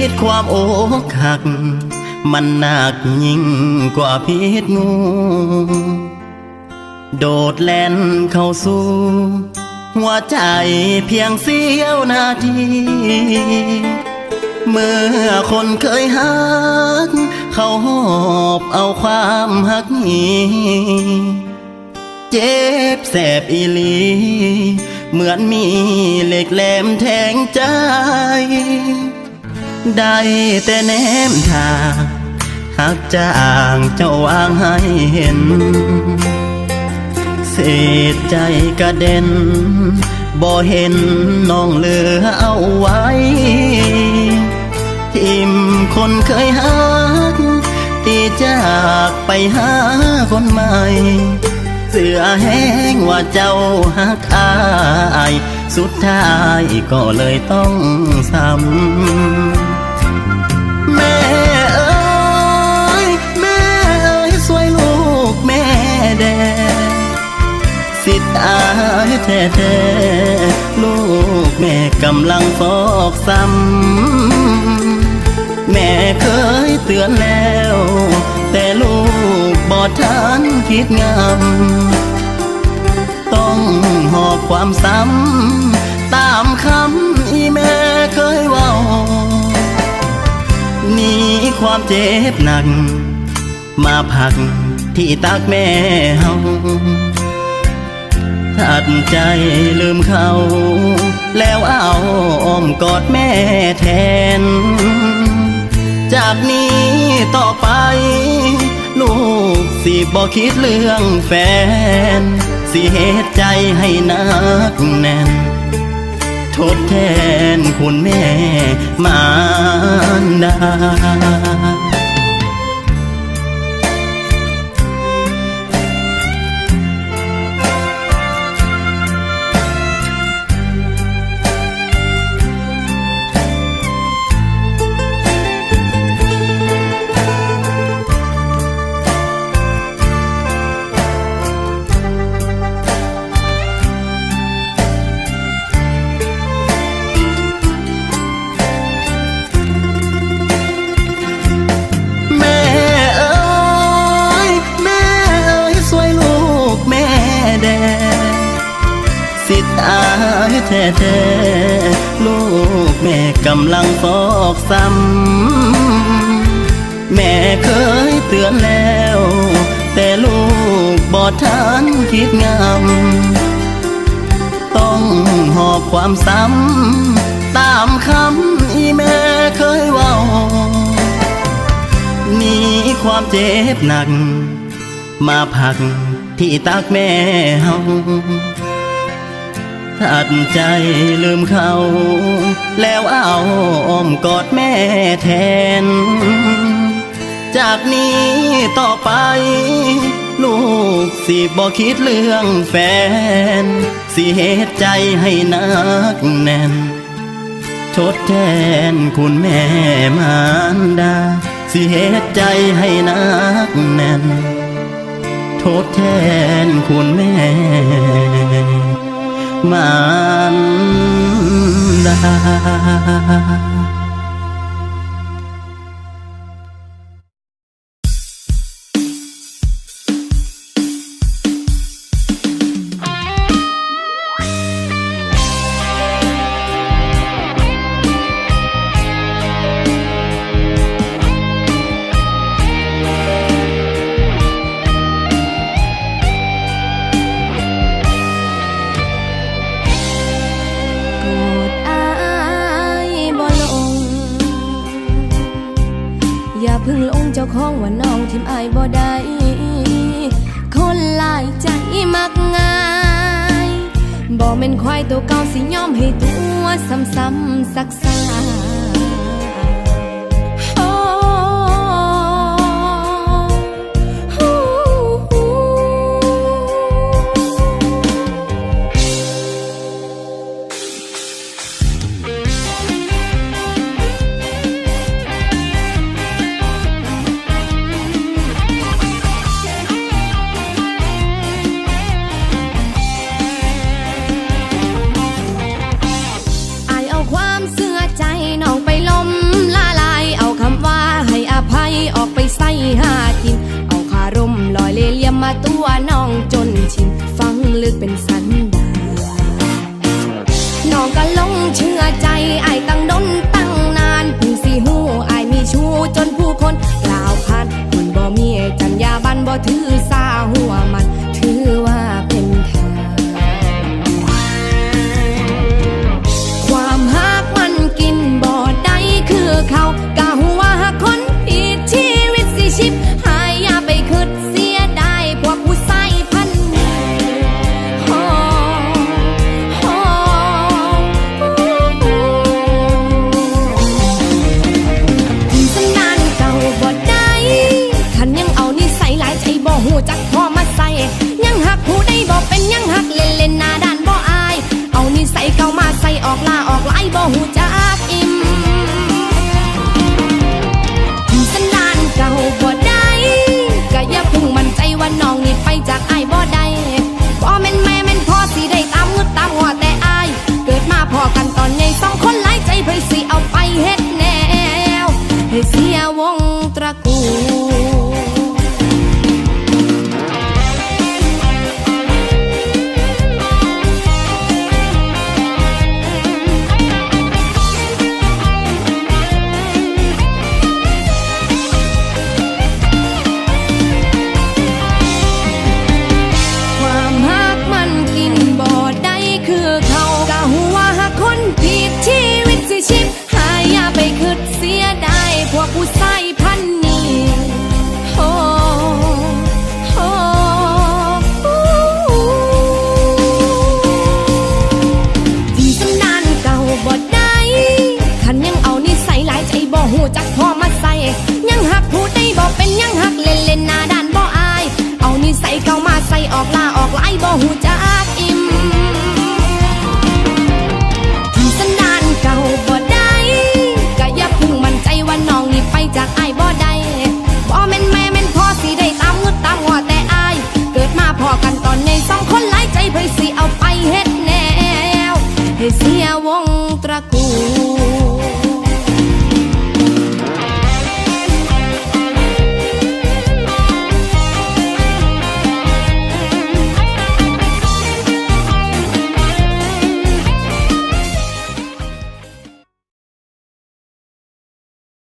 ดความอกหักมันหนักยิ่งกว่าพิษงู โดดแล่นเข้าสู่หัวใจเพียงเสี้ยวนาทีเมื่อคนเคยหักเขาหอบเอาความหักนี้เจ็บแสบอีหลีเหมือนมีเหล็กแหลมแทงใจได้แต่แนมทางหักจางเจ้าวางให้เห็นเศษใจกระเด็นบ่เห็นน้องเหลือเอาไว้ทิมคนเคยหักตีจากไปหาคนใหม่เสือแห้งว่าเจ้าหักอายสุดท้ายก็เลยต้องซ้ำแม่เอ้ยแม่เอ้ยสวยลูกแม่แดงสิทธิ์อายแท้ๆลูกแม่กำลังฟอกซ้ำแม่เคยเตือนแล้วแต่ลูกบ่ทันคิดงามต้องหอบความซ้ำตามคำอีแม่เคยเว้าหนีความเจ็บหนักมาพักที่ตักแม่เฮาตัดใจลืมเขาแล้วเอาอ้อมกอดแม่แทนจากนี้ต่อไปลูกสิบ่คิดเรื่องแฟนสิเหตุใจให้นักแน่นทดแทนคุณแม่มารดาแท้ๆลูกแม่กำลังฟอกซ้ำแม่เคยเตือนแล้วแต่ลูกบ่ทันคิดงามต้องหอบความซ้ำตามคำอีแม่เคยเว้าหนีความเจ็บหนักมาพักที่ตักแม่เฮาตัดใจลืมเขาแล้วเอาอ้อมกอดแม่แทนจากนี้ต่อไปลูกสิบ่คิดเรื่องแฟนสิเหตุใจให้นักแน่นทดแทนคุณแม่มารดาสิเหตุใจให้นักแน่นทดแทนคุณแม่มารดา จ้าของว่าน้องทิมอายบ่ได้คนหลายใจมักง่ายบ่แม่นควายตัวเก่าสิยอมให้ตัวซ้ำๆซักๆใจ มาตัวน้องจนชินฟังลึกเป็นสันดานน้องก็ลงเชื่อใจอ้ายตั้งดนตั้งนานเพิ่งสิหูอ้ายมีชู้จนผู้คนกล่าวผ่านคนบ่มีจรรยาบรรณบ่ถือสาหัวมันถือว่าเป็นทางความฮักมันกินบ่ได้คือเขากะหัวหักคนผิดชีวิตสิชิบหายอย่าไปคิดเสียดายพวกผู้ใส่พันโอ้โอ้สันดานเก่าบ่ได้คันยังเอานิสัยหลายใจบ่หูจักพอมาใส่ยังหักผู้ใดบ่เป็นยังหักเล่นเล่นหน้าด้านบ่อายเอานิสัยเก่ามาใส่ออกล่าออกไล่บ่หูจักอิ่มสันดานเก่าบ่ได้ก็อย่าเพิ่งมั่นใจว่าน้องนี่ไปจากอ้ายบ่ได้บ่แม่นแม่แม่นพ่อสิได้ตามงึดตามหัวแต่อ้ายเกิดมาพอกันตอนใหญ่สองคนหลายใจเพิ่นสิเอาไปเฮ็ดแนวให้เสียวงตระกูลความฮักมันกินบ่ได้คือเขากะหัวหักคนผิดชีวิตสิชิบหายอย่าไปคิดเสียดายพวกผู้ใส่พันนี้โอ้โอ้ที่สันดานเก่าบ่ได้คันยังเอานิสัยหลายใจบ่หูจักพอมาใส่ยังหักผู้ใดบ่เป็นยังหักเล่นเล่นหน้าด้านบ่อายเอานิสัยเก่ามาใส่ออกล่าออกไล่บ่หูจัก